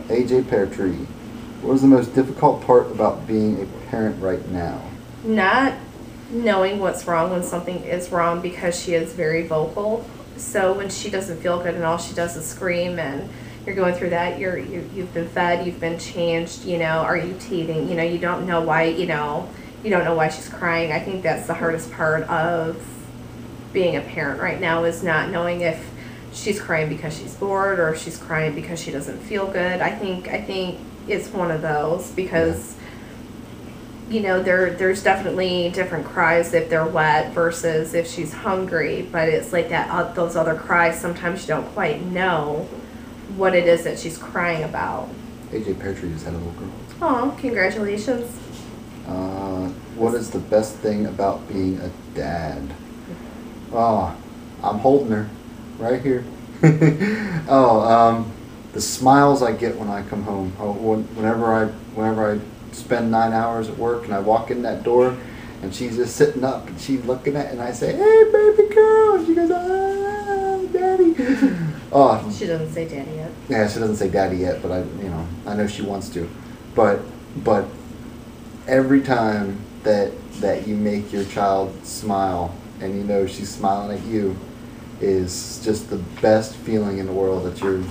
Ajpeartree. What is the most difficult part about being a parent right now? Not knowing what's wrong when something is wrong, because she is very vocal. So when she doesn't feel good and all she does is scream, and you're going through that, you've been fed, you've been changed, you know, are you teething, you know, you don't know why, you don't know why she's crying. I think that's the hardest part of being a parent right now, is not knowing if she's crying because she's bored or if she's crying because she doesn't feel good. I think it's one of those, because you know, there's definitely different cries if they're wet versus if she's hungry, but it's like that those other cries, sometimes you don't quite know what it is that she's crying about. Ajpeartree just had a little girl. Oh, congratulations. What is the best thing about being a dad? Oh, I'm holding her right here. The smiles I get when I come home. Whenever I spend 9 hours at work and I walk in that door and she's just sitting up and she's looking at it and I say, "Hey, baby girl," and she goes, "Ah, daddy." Oh, she doesn't say daddy yet. Yeah, she doesn't say daddy yet, but I know she wants to. But every time that you make your child smile and you know she's smiling at you is just the best feeling in the world, that you're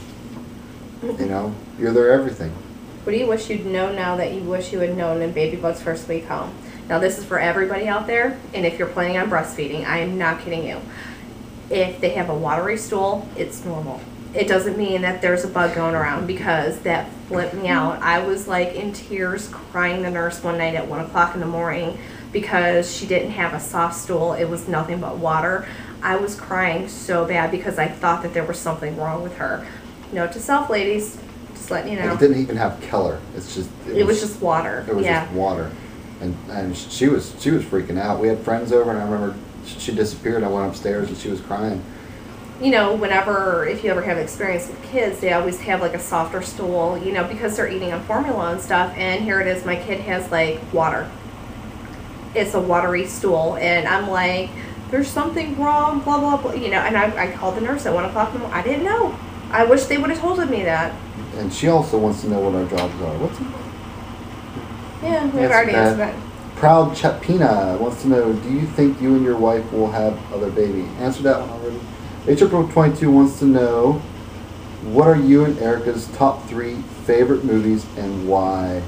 their everything. What do you wish you'd known now that you wish you had known in Baby Bug's first week home? Now this is for everybody out there, and if you're planning on breastfeeding, I am not kidding you. If they have a watery stool, it's normal. It doesn't mean that there's a bug going around, because that flipped me out. I was like in tears crying the nurse one night at 1 o'clock in the morning because she didn't have a soft stool. It was nothing but water. I was crying so bad because I thought that there was something wrong with her. Note to self, ladies, just letting you know. And it didn't even have Keller. It's just it was just water. It was just water, and she was freaking out. We had friends over, and I remember she disappeared. I went upstairs and she was crying. You know, if you ever have experience with kids, they always have like a softer stool, you know, because they're eating on formula and stuff. And here it is, my kid has like water. It's a watery stool, and I'm like, there's something wrong, blah, blah, blah, you know. And I called the nurse at 1 o'clock in the morning. I didn't know. I wish they would have told me that. And she also wants to know what our jobs are. What's it? Yeah, we've already answered that. ProudChapina wants to know, do you think you and your wife will have other baby? Answered that one already. April22 wants to know, what are you and Erica's top 3 favorite movies and why?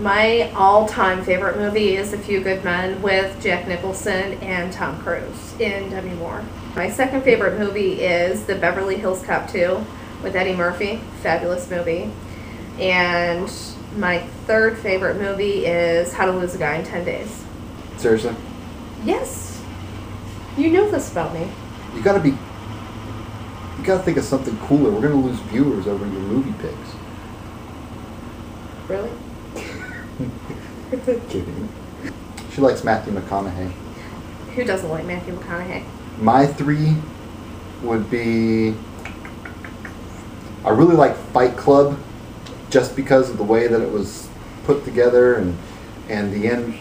My all-time favorite movie is A Few Good Men with Jack Nicholson and Tom Cruise in Demi Moore. My second favorite movie is The Beverly Hills Cop 2 with Eddie Murphy. Fabulous movie. And my third favorite movie is How to Lose a Guy in 10 Days. Seriously? Yes. You know this about me. You gotta think of something cooler. We're gonna lose viewers over your movie picks. Really? Kidding. She likes Matthew McConaughey. Who doesn't like Matthew McConaughey? My 3 would be, I really like Fight Club, just because of the way that it was put together and the end.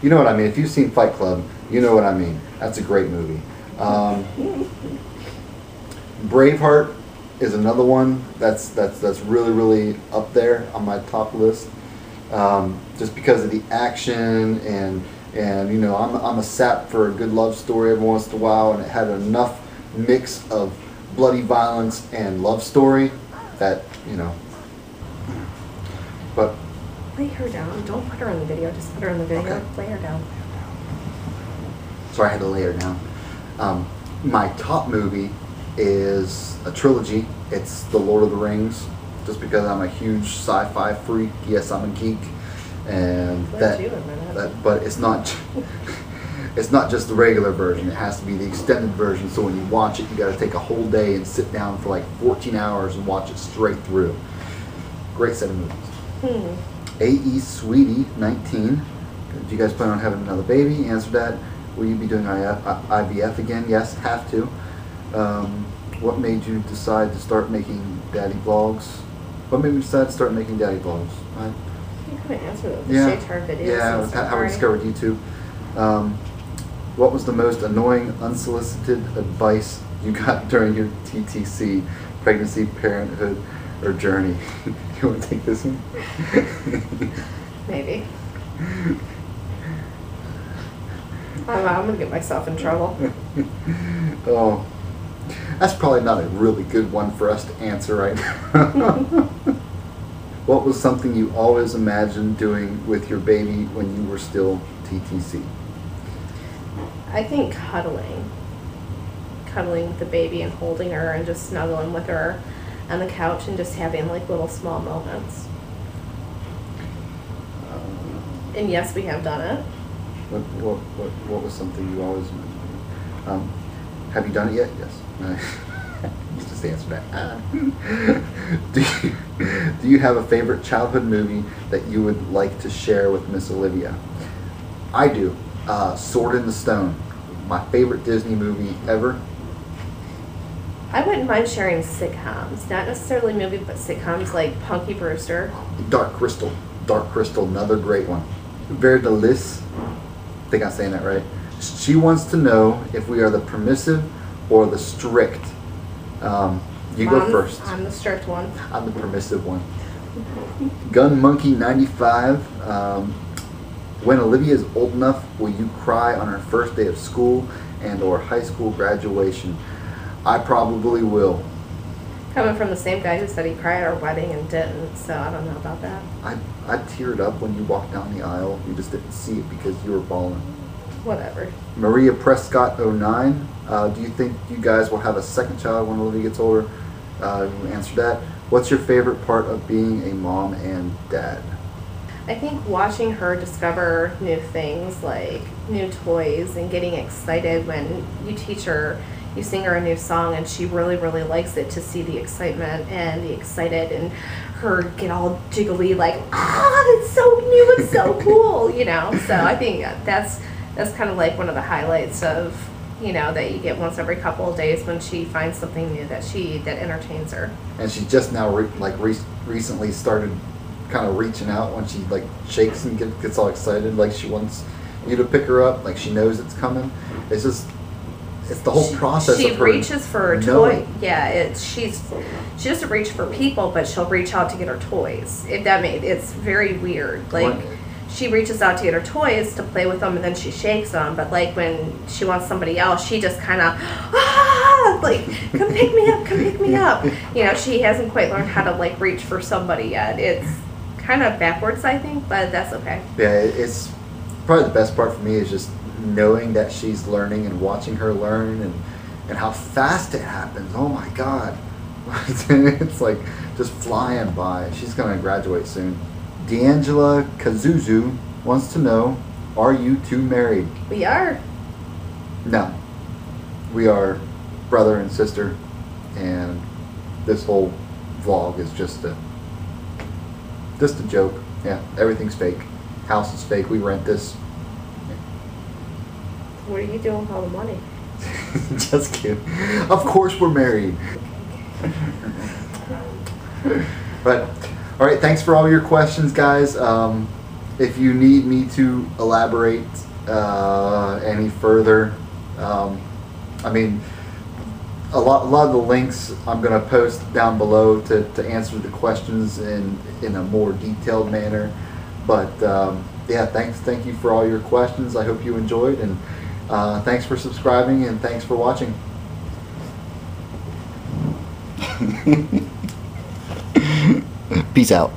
You know what I mean. If you've seen Fight Club, you know what I mean. That's a great movie. Braveheart is another one that's really, really up there on my top list, just because of the action and you know, I'm a sap for a good love story every once in a while, and it had enough mix of bloody violence and love story that, you know. But lay her down. Don't put her in the video. Just put her in the video. Okay. Lay her down. Sorry, I had to lay her down. My top movie is a trilogy. It's The Lord of the Rings, just because I'm a huge sci-fi freak. Yes, I'm a geek, and but it's not. It's not just the regular version. It has to be the extended version. So when you watch it, you got to take a whole day and sit down for like 14 hours and watch it straight through. Great set of movies. A.E. Sweetie, 19. Do you guys plan on having another baby? Answer that. Will you be doing IVF again? Yes, have to. What made you decide to start making daddy vlogs? What made you decide to start making daddy vlogs? You couldn't answer those. Yeah, videos. Yeah, how we discovered YouTube. What was the most annoying unsolicited advice you got during your TTC, pregnancy, parenthood, or journey? You want to take this one? Maybe. I'm gonna get myself in trouble. Oh, that's probably not a really good one for us to answer right now. What was something you always imagined doing with your baby when you were still TTC? I think cuddling with the baby and holding her and just snuggling with her on the couch and just having like little small moments. And yes, we have done it. What was something you always imagined? Have you done it yet? Yes. You just answered that. Do you have a favorite childhood movie that you would like to share with Miss Olivia? I do. Sword in the Stone. My favorite Disney movie ever. I wouldn't mind sharing sitcoms. Not necessarily movies, but sitcoms like Punky Brewster. Dark Crystal. Dark Crystal, another great one. Verdeliss. I think I'm saying that right. She wants to know if we are the permissive or the strict. You go first. I'm the strict one. I'm the permissive one. Gun Monkey 95. When Olivia is old enough, will you cry on her first day of school and or high school graduation? I probably will. Coming from the same guy who said he cried at our wedding and didn't, so I don't know about that. I teared up when you walked down the aisle. You just didn't see it because you were bawling. Whatever. Maria Prescott 09. Do you think you guys will have a second child when Olivia gets older? You answered that. What's your favorite part of being a mom and dad? I think watching her discover new things like new toys and getting excited when you teach her, you sing her a new song and she really, really likes it, to see the excitement and the excited and her get all jiggly like, it's so new, it's so cool, you know. So I think that's kind of like one of the highlights of, you know, that you get once every couple of days when she finds something new that entertains her. And she just now recently started kind of reaching out when she like shakes and gets all excited, like she wants you to pick her up, like she knows it's coming. It's the whole process. She of her reaches for a toy. Yeah, she doesn't reach for people, but she'll reach out to get her toys. It's very weird. Like she reaches out to get her toys to play with them, and then she shakes them. But like when she wants somebody else, she just kind of like, come pick me up, come pick me up. You know, she hasn't quite learned how to like reach for somebody yet. It's kind of backwards, I think, but that's okay. Yeah, it's probably the best part for me is just knowing that she's learning and watching her learn and how fast it happens. Oh my God. It's like just flying by. She's going to graduate soon. Diangelakazuzu wants to know, are you two married? We are. No. We are brother and sister, and this whole vlog is just a joke. Yeah, everything's fake. House is fake. We rent this. What are you doing with all the money? Just kidding. Of course we're married. But, all right, thanks for all your questions, guys. If you need me to elaborate any further, I mean, a lot of the links I'm going to post down below to answer the questions in a more detailed manner. But yeah, thank you for all your questions. I hope you enjoyed, and thanks for subscribing, and thanks for watching. Peace out.